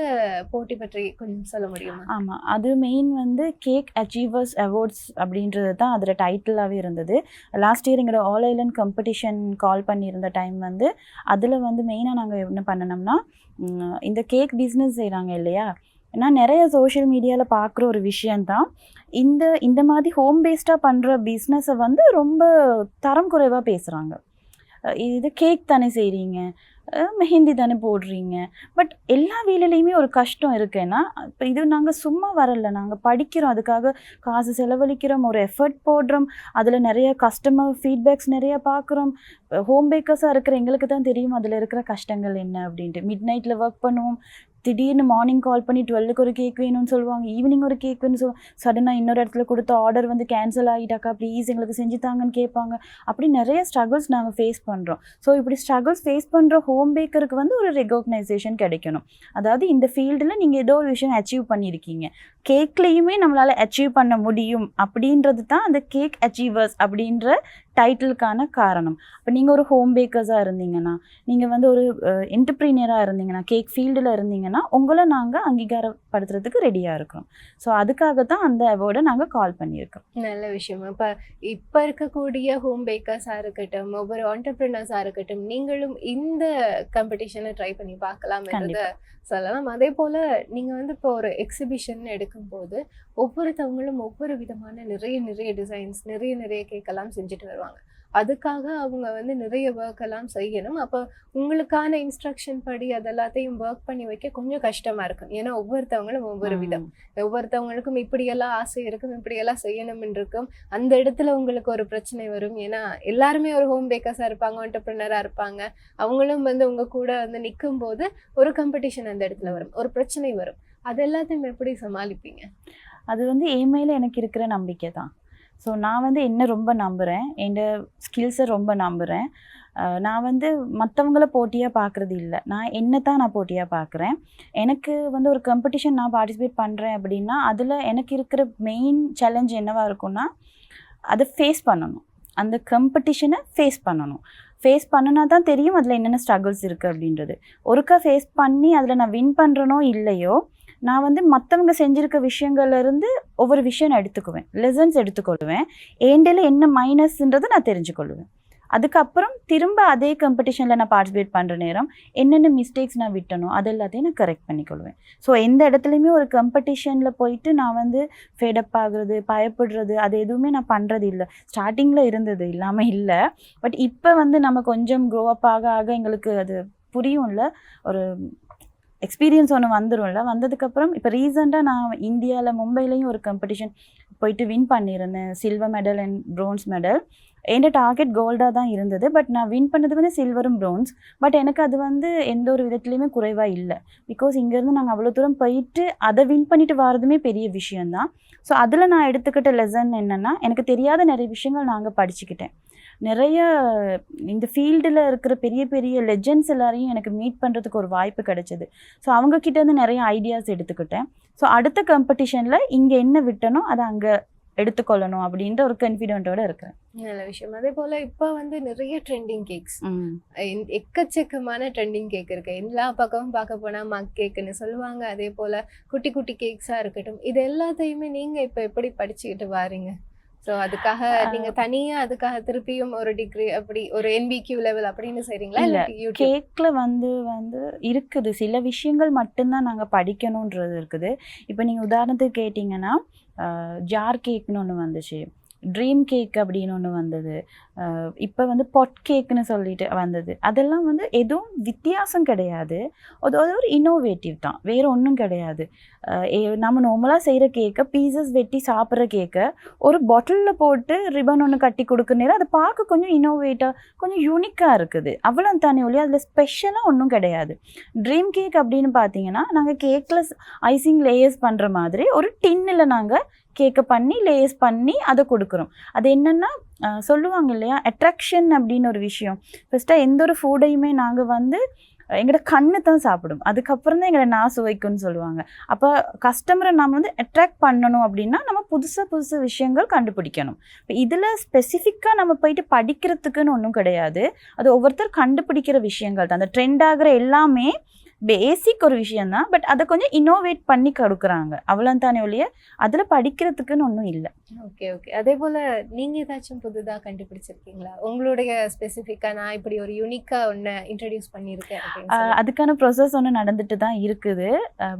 போட்டி பற்றி கொஞ்சம் சொல்ல முடியுமா? ஆமா. அது மெயின் வந்து கேக் அச்சீவர்ஸ் அவார்ட்ஸ் அப்படின்றது தான் அதில டைட்டிலாவே இருந்தது. லாஸ்ட் இயர் எங்களோட ஆல் ஐலண்ட் காம்படிஷன் கால் பண்ணியிருந்த டைம் வந்து, அதில வந்து மெயினா நாங்க என்ன பண்ணுனோம்னா, இந்த கேக் பிஸ்னஸ் செய்றாங்க இல்லையா? நான் நெறைய சோஷியல் மீடியால பார்க்குற ஒரு விஷயம் தான். இந்த மாதிரி ஹோம் பேஸ்டா பண்ற பிஸ்னஸ வந்து ரொம்ப தரம் குறைவா பேசுறாங்க. இது கேக் தானே செய்றீங்க, மெஹந்தி தானே போடுறீங்க. பட் எல்லா வேலையிலயுமே ஒரு கஷ்டம் இருக்குன்னா, இப்போ இது நாங்க சும்மா வரல. நாங்க படிக்கிறோம். அதுக்காக காசு செலவழிக்கிறோம். ஒரு எஃபர்ட் போடுறோம். அதில நெறைய கஸ்டமர் ஃபீட்பேக்ஸ் நெறைய பார்க்குறோம். ஹோம் பேக்கர்ஸா இருக்கிற எங்களுக்கு தான் தெரியும் அதில இருக்கிற கஷ்டங்கள் என்ன அப்படின்ட்டு. மிட் நைட்ல ஒர்க் பண்ணுவோம். திடீர்னு மார்னிங் கால் பண்ணி 12க்கு ஒரு கேக் வேணும்னு சொல்லுவாங்க. ஈவினிங் ஒரு கேக் வேணும்னு சொல்லுவாங்க. சடனா இன்னொரு இடத்துல கொடுத்த ஆர்டர் வந்து கேன்சல் ஆகிட்டாக்கா, ப்ளீஸ் எங்களுக்கு செஞ்சு தாங்கன்னு கேட்பாங்க. அப்படி நெறைய ஸ்ட்ரகிள்ஸ் நாங்க ஃபேஸ் பண்றோம். ஸோ இப்படி ஸ்ட்ரகிள்ஸ் ஃபேஸ் பண்ற ஹோம் பேக்கருக்கு வந்து ஒரு ரெகக்னைசேஷன் கிடைக்கணும். அதாவது இந்த ஃபீல்டில் நீங்க ஏதோ ஒரு விஷயம் அச்சீவ் பண்ணியிருக்கீங்க. கேக்லேயுமே நம்மளால அச்சீவ் பண்ண முடியும் அப்படின்றது தான் அந்த கேக் அச்சீவர்ஸ் அப்படின்ற டைட்டிலுக்கான காரணம். இப்போ நீங்கள் ஒரு ஹோம் பேக்கர்ஸாக இருந்தீங்கன்னா, நீங்கள் வந்து ஒரு என்டர்ப்ரீனியராக இருந்தீங்கன்னா, கேக் ஃபீல்டில் இருந்தீங்கன்னா, உங்களை நாங்கள் அங்கீகாரப்படுத்துறதுக்கு ரெடியாக இருக்கிறோம். ஸோ அதுக்காக தான் அந்த அவார்டை நாங்கள் கால் பண்ணியிருக்கோம். நல்ல விஷயம். இப்ப இருக்கக்கூடிய ஹோம் பேக்கர்ஸா இருக்கட்டும், ஒவ்வொரு ஆன்டர்பிரினர்ஸா இருக்கட்டும், நீங்களும் இந்த காம்படிஷனை ட்ரை பண்ணி பார்க்கலாம்ன்றத கண்டிப்பா. சொல்லலாம். அதே போல நீங்க வந்து இப்போ ஒரு எக்ஸிபிஷன் எடுக்கும்போது, ஒவ்வொருத்தவங்களும் ஒவ்வொரு விதமான நிறைய டிசைன்ஸ், நிறைய கேக்கெல்லாம் செஞ்சுட்டு வருவாங்க. அதுக்காக அவங்க வந்து நிறைய ஒர்க் எல்லாம் செய்யணும். அப்ப உங்களுக்கான இன்ஸ்ட்ரக்ஷன் படி அது எல்லாத்தையும் ஒர்க் பண்ணி வைக்க கொஞ்சம் கஷ்டமா இருக்கும். ஏன்னா ஒவ்வொருத்தவங்களும் ஒவ்வொரு விதம். ஒவ்வொருத்தவங்களுக்கும் இப்படியெல்லாம் ஆசை இருக்கும், இப்படியெல்லாம் செய்யணும்னு இருக்கும். அந்த இடத்துல உங்களுக்கு ஒரு பிரச்சனை வரும். ஏன்னா எல்லாருமே ஒரு ஹோம் பேக்கர்ஸா இருப்பாங்க, ஆன்டர்பிரினரா இருப்பாங்க. அவங்களும் வந்து உங்க கூட வந்து நிக்கும்போது ஒரு காம்படிஷன் அந்த இடத்துல வரும். ஒரு பிரச்சனை வரும். அது எல்லாத்தையும் எப்படி சமாளிப்பீங்க? அது வந்து என் மேல எனக்கு இருக்கிற நம்பிக்கை தான். ஸோ நான் வந்து என்ன ரொம்ப நம்புறேன். என்ட ஸ்கில்ஸை ரொம்ப நம்புறேன். நான் வந்து மத்தவங்கள போட்டியா பார்க்குறது இல்ல. என்ன தான் நான் போட்டியா பார்க்குறேன். எனக்கு வந்து ஒரு காம்படிஷன் நான் பார்ட்டிசிபேட் பண்றேன் அப்படின்னா, அதில எனக்கு இருக்கிற மெயின் சேலஞ்ச் என்னவா இருக்கும்னா, அத ஃபேஸ் பண்ணணும். அந்த காம்படிஷனை ஃபேஸ் பண்ணணும். ஃபேஸ் பண்ணுனா தான் தெரியும் அதில என்னென்ன ஸ்ட்ரகிள்ஸ் இருக்கு அப்படின்றது. ஒருக்கா ஃபேஸ் பண்ணி அதில நான் வின் பண்றேனோ இல்லையோ, நான் வந்து மத்தவங்க செஞ்சிருக்க விஷயங்கள்லேருந்து ஒவ்வொரு விஷயம் நான் எடுத்துக்குவேன். லெசன்ஸ் எடுத்துக்கொள்ளுவேன். என்டைல என்ன மைனஸ்ன்றதை நான் தெரிஞ்சுக்கொள்ளுவேன். அதுக்கப்புறம் திரும்ப அதே காம்படிஷனில் நான் பார்ட்டிசிபேட் பண்ணுற நேரம் என்னென்ன மிஸ்டேக்ஸ் நான் விட்டனோ அது எல்லாத்தையும் நான் கரெக்ட் பண்ணிக்கொள்வேன். ஸோ எந்த இடத்துலையுமே ஒரு காம்படிஷனில் போயிட்டு நான் வந்து ஃபேடப் ஆகுறது, பயப்படுறது அது எதுவுமே நான் பண்ணுறது இல்லை. ஸ்டார்டிங்கில் இருந்தது, இல்லாமல் இல்லை. பட் இப்போ வந்து நம்ம கொஞ்சம் க்ரோ அப் ஆக எங்களுக்கு அது புரியும்ல, ஒரு எக்ஸ்பீரியன்ஸ் ஒன்று வந்துடும்ல. வந்ததுக்கப்புறம் இப்போ ரீசெண்டாக நான் இந்தியாவில் மும்பையிலையும் ஒரு காம்படிஷன் போயிட்டு வின் பண்ணியிருந்தேன். Silver medal and bronze medal. என்னோட டார்கெட் கோல்டாக தான் இருந்தது. பட் நான் வின் பண்ணது வந்து சில்வரும் ப்ரோன்ஸ். பட் எனக்கு அது வந்து எந்த ஒரு விதத்துலையுமே குறைவாக இல்லை. பிகாஸ் இங்கேருந்து நாங்கள் அவ்வளோ தூரம் போயிட்டு அதை வின் பண்ணிட்டு வரதுமே பெரிய விஷயந்தான். ஸோ அதில் நான் எடுத்துக்கிட்ட லெசன் என்னென்னா, எனக்கு தெரியாத நிறைய விஷயங்கள் நாங்கள் படிச்சுக்கிட்டேன். நிறைய இந்த ஃபீல்டில் இருக்கிற பெரிய லெஜெண்ட்ஸ் எல்லாரையும் எனக்கு மீட் பண்ணுறதுக்கு ஒரு வாய்ப்பு கிடைச்சது. ஸோ அவங்கக்கிட்டேருந்து நிறைய ஐடியாஸ் எடுத்துக்கிட்டேன். ஸோ அடுத்த காம்படிஷனில் இங்கே என்ன விட்டனோ அதை அங்கே எடுத்துக்கொள்ளணும் அப்படின்ற ஒரு கான்ஃபிடென்ட்டோட இருக்கிறேன். நல்ல விஷயம். அதே போல இப்ப வந்து நிறைய ட்ரெண்டிங் கேக்ஸ், எக்கச்சக்கமான ட்ரெண்டிங் கேக் இருக்கு. எல்லா பக்கமும் பார்க்க போனா மக் கேக்குன்னு சொல்லுவாங்க. அதே போல குட்டி குட்டி கேக்ஸா இருக்கட்டும், இது எல்லாத்தையுமே நீங்க இப்ப எப்படி படிச்சுக்கிட்டு வாரீங்க? ஸோ அதுக்காக நீங்க தனியா அதுக்காக திருப்பியும் ஒரு டிகிரி அப்படி ஒரு NVQ லெவல் அப்படின்னு செய்றீங்களா? இல்ல, இல்லாட்டி யூடியூப்? கேக்ல வந்து இருக்குது. சில விஷயங்கள் மட்டும்தான் நாங்க படிக்கணுன்றது இருக்குது. இப்போ நீங்க உதாரணத்துக்கு கேட்டிங்கன்னா, ஜார் கேக்னு ஒன்று வந்துச்சு. ட்ரீம் கேக் அப்படின்னு ஒன்று வந்தது. இப்போ வந்து பொட் கேக்குன்னு சொல்லிட்டு வந்தது. அதெல்லாம் வந்து எதுவும் வித்தியாசம் கிடையாது. அது ஒரு இன்னோவேட்டிவ் தான், வேறு ஒன்றும் கிடையாது. நம்ம நார்மலாக செய்கிற கேக்கை பீசஸ் வெட்டி சாப்பிட்ற கேக்கை ஒரு பாட்டிலில் போட்டு ரிப்பன் ஒன்று கட்டி கொடுக்குற நேரம் அதை பார்க்க கொஞ்சம் இன்னோவேட்டாக கொஞ்சம் யூனிக்காக இருக்குது. அவ்வளோ தானே ஒழிய அதில் ஸ்பெஷலாக ஒன்றும் கிடையாது. ட்ரீம் கேக் அப்படின்னு பார்த்தீங்கன்னா, நாங்கள் கேக்கில் ஐசிங் லேயர்ஸ் பண்ணுற மாதிரி ஒரு டின்னில் நாங்கள் கேக்கை பண்ணி லேயர்ஸ் பண்ணி அதை கொடுக்குறோம். அது என்னென்னா சொல்லுவாங்க இல்லையா, அட்ராக்ஷன் அப்படின்னு ஒரு விஷயம். ஃபஸ்ட்டாக எந்த ஒரு ஃபுட்டையுமே நாங்கள் வந்து எங்களோட கண்ணு தான் சாப்பிடும், அதுக்கப்புறம் தான் எங்களை நான் சுவைக்கும்னு சொல்லுவாங்க. அப்போ கஸ்டமரை நம்ம வந்து அட்ராக்ட் பண்ணணும் அப்படின்னா நம்ம புதுசு விஷயங்கள் கண்டுபிடிக்கணும். இப்போ இதில் ஸ்பெசிஃபிக்காக நம்ம போயிட்டு படிக்கிறதுக்குன்னு ஒன்றும் கிடையாது. அது ஒவ்வொருத்தர் கண்டுபிடிக்கிற விஷயங்கள் தான். அந்த ட்ரெண்ட் ஆகிற எல்லாமே பேசிக் ஒரு விஷயந்தான். பட் அதை கொஞ்சம் இன்னோவேட் பண்ணி கொடுக்குறாங்க, அவ்வளோ தானே ஒழிய அதில் படிக்கிறதுக்குன்னு ஒன்றும் இல்லை. Okay okay. அதே போல் நீங்கள் ஏதாச்சும் புதுதாக கண்டுபிடிச்சிருக்கீங்களா உங்களுடைய ஸ்பெசிஃபிக்காக நான் இப்படி ஒரு யூனிக்காக ஒன்று இன்ட்ரடியூஸ் பண்ணியிருக்கேன் அப்படின்னு சொல்லி? அதுக்கான ப்ரொசஸ் ஒன்று நடந்துட்டு தான் இருக்குது.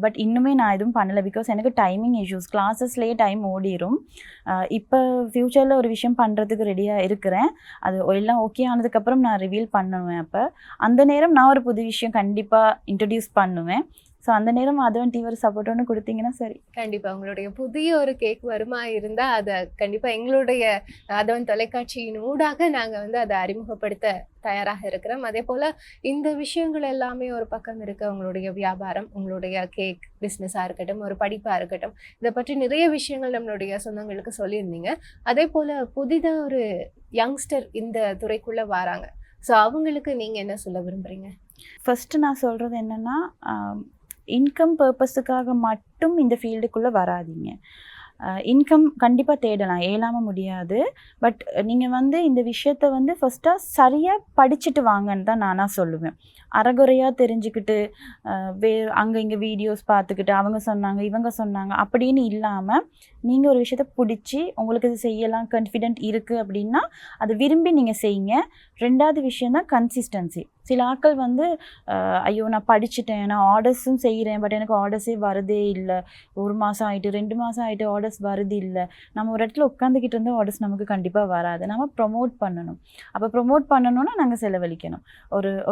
பட் இன்னுமே நான் எதுவும் பண்ணலை. பிகாஸ் எனக்கு டைமிங் இஷ்யூஸ், கிளாஸஸ்லேயே டைம் ஓடிடும். இப்போ ஃப்யூச்சரில் ஒரு விஷயம் பண்ணுறதுக்கு ரெடியாக இருக்கிறேன். அது எல்லாம் ஓகே ஆனதுக்கப்புறம் நான் ரிவீல் பண்ணுவேன். அப்போ அந்த நேரம் நான் ஒரு புது விஷயம் கண்டிப்பாக இன்ட்ரடியூஸ் பண்ணுவேன். ஸோ அந்த நேரம் அதவன் டிவி ஒரு சப்போர்ட் ஒன்று கொடுத்தீங்கன்னா சரி. கண்டிப்பாக உங்களுடைய புதிய ஒரு கேக் வருமா இருந்தால் அதை கண்டிப்பாக எங்களுடைய அதவன் தொலைக்காட்சியின் ஊடாக நாங்கள் வந்து அதை அறிமுகப்படுத்த தயாராக இருக்கிறோம். அதே போல் இந்த விஷயங்கள் எல்லாமே ஒரு பக்கம் இருக்க, உங்களுடைய வியாபாரம், உங்களுடைய கேக் பிஸ்னஸாக இருக்கட்டும், ஒரு படிப்பாக இருக்கட்டும், இதை பற்றி நிறைய விஷயங்கள் நம்மளுடைய சொந்தங்களுக்கு சொல்லியிருந்தீங்க. அதே போல் புதிதாக ஒரு யங்ஸ்டர் இந்த துறைக்குள்ளே வராங்க, ஸோ அவங்களுக்கு நீங்கள் என்ன சொல்ல விரும்புகிறீங்க? ஃபஸ்ட்டு நான் சொல்கிறது என்னென்னா, இன்கம் பர்பஸுக்காக மட்டும் இந்த ஃபீல்டுக்குள்ளே வராதீங்க. இன்கம் கண்டிப்பாக தேடலாம், இயலாமல் முடியாது. பட் நீங்கள் வந்து இந்த விஷயத்த வந்து ஃபஸ்ட்டாக சரியாக படிச்சுட்டு வாங்கன்னு தான் நானாக சொல்லுவேன். அரைகுறையாக தெரிஞ்சுக்கிட்டு அங்கே இங்கே வீடியோஸ் பார்த்துக்கிட்டு அவங்க சொன்னாங்க இவங்க சொன்னாங்க அப்படின்னு இல்லாமல், நீங்கள் ஒரு விஷயத்த பிடிச்சி உங்களுக்கு இது செய்யலாம் கான்ஃபிடென்ட் இருக்குது அப்படின்னா அதை விரும்பி நீங்கள் செய்யுங்க. ரெண்டாவது விஷயந்தான் கன்சிஸ்டன்சி. சில ஆட்கள் வந்து ஐயோ நான் படிச்சுட்டேன், நான் ஆர்டர்ஸும் செய்கிறேன், பட் எனக்கு ஆர்டர்ஸே வருதே இல்லை, 1 மாதம் ஆகிட்டு 2 மாதம் ஆகிட்டு ஆர்டர்ஸ் வருது இல்லை. நம்ம ஒரு இடத்துல உட்காந்துக்கிட்டு இருந்தால் ஆர்டர்ஸ் நமக்கு கண்டிப்பாக வராது. நம்ம ப்ரொமோட் பண்ணணும். அப்போ ப்ரொமோட் பண்ணணும்னா நாங்கள் செலவழிக்கணும்.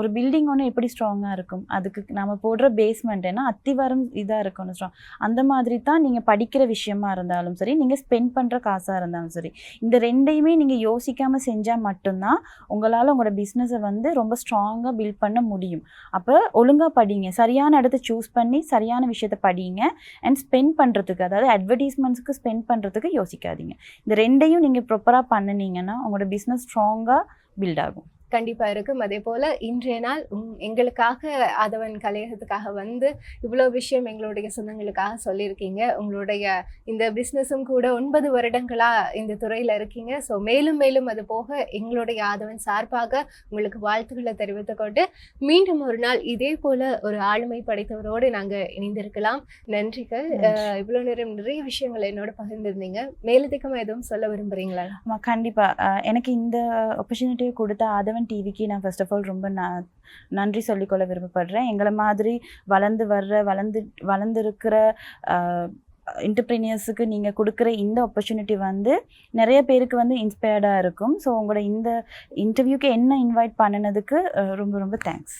ஒரு பில்டிங் ஒன்று எப்படி ஸ்ட்ராங்காக இருக்கும், அதுக்கு நம்ம போடுற பேஸ்மெண்ட் ஏன்னா அத்திவாரம் இதாக இருக்கணும் ஸ்ட்ராங். அந்த மாதிரி தான் நீங்கள் படிக்கிற விஷயமா இருந்தாலும் சரி, நீங்கள் ஸ்பெண்ட் பண்ணுற காசாக இருந்தாலும் சரி, இந்த ரெண்டையுமே நீங்கள் யோசிக்காமல் செஞ்சால் மட்டும்தான் உங்களால் உங்களோட பிஸ்னஸை வந்து ரொம்ப ஸ்ட்ராங்காக பில்ட் பண்ண முடியும். அப்போ ஒழுங்காக படிங்க, சரியான இடத்த சூஸ் பண்ணி சரியான விஷயத்த படிங்க. அண்ட் ஸ்பெண்ட் பண்ணுறதுக்கு, அதாவது அட்வர்டைஸ்மெண்ட்ஸுக்கு ஸ்பெண்ட் பண்ணுறதுக்கு யோசிக்காதீங்க. இந்த ரெண்டையும் நீங்கள் ப்ராப்பராக பண்ணினீங்கன்னா உங்களோட பிஸ்னஸ் ஸ்ட்ராங்காக பில்ட் ஆகும். கண்டிப்பாக இருக்கும். அதே போல் இன்றைய நாள் எங்களுக்காக அதவன் கலையகத்துக்காக வந்து இவ்வளோ விஷயம் எங்களுடைய சொந்தங்களுக்காக சொல்லியிருக்கீங்க. உங்களுடைய இந்த பிஸ்னஸும் கூட 9 வருடங்களாக இந்த துறையில் இருக்கீங்க. ஸோ மேலும் மேலும் அது போக எங்களுடைய ஆதவன் சார்பாக உங்களுக்கு வாழ்த்துக்களை தெரிவித்துக்கொண்டு மீண்டும் ஒரு நாள் இதே போல் ஒரு ஆளுமை படைத்தவரோடு நாங்கள் இணைந்திருக்கலாம். நன்றிகள். இவ்வளோ நேரம் நிறைய விஷயங்களை என்னோட பகிர்ந்திருந்தீங்க. மேலதிகமாக எதுவும் சொல்ல விரும்புகிறீங்களா? ஆமாம், கண்டிப்பாக. எனக்கு இந்த ஆப்பர்ச்சுனிட்டியை கொடுத்த ஆதவன் டிவிக்கு நான் ஃபர்ஸ்ட் ஆஃப் ஆல் ரொம்ப நன்றி சொல்லிக்கொள்ள விருப்பப்படுறேன். எங்களை மாதிரி வளர்ந்துருக்கிற என்டர்பிரினியர்ஸுக்கு நீங்கள் கொடுக்குற இந்த ஆப்பர்ச்சுனிட்டி வந்து நிறைய பேருக்கு வந்து இன்ஸ்பயர்டாக இருக்கும். ஸோ உங்களோட இந்த இன்டர்வியூக்கு என்ன இன்வைட் பண்ணினதுக்கு ரொம்ப ரொம்ப தேங்க்ஸ்.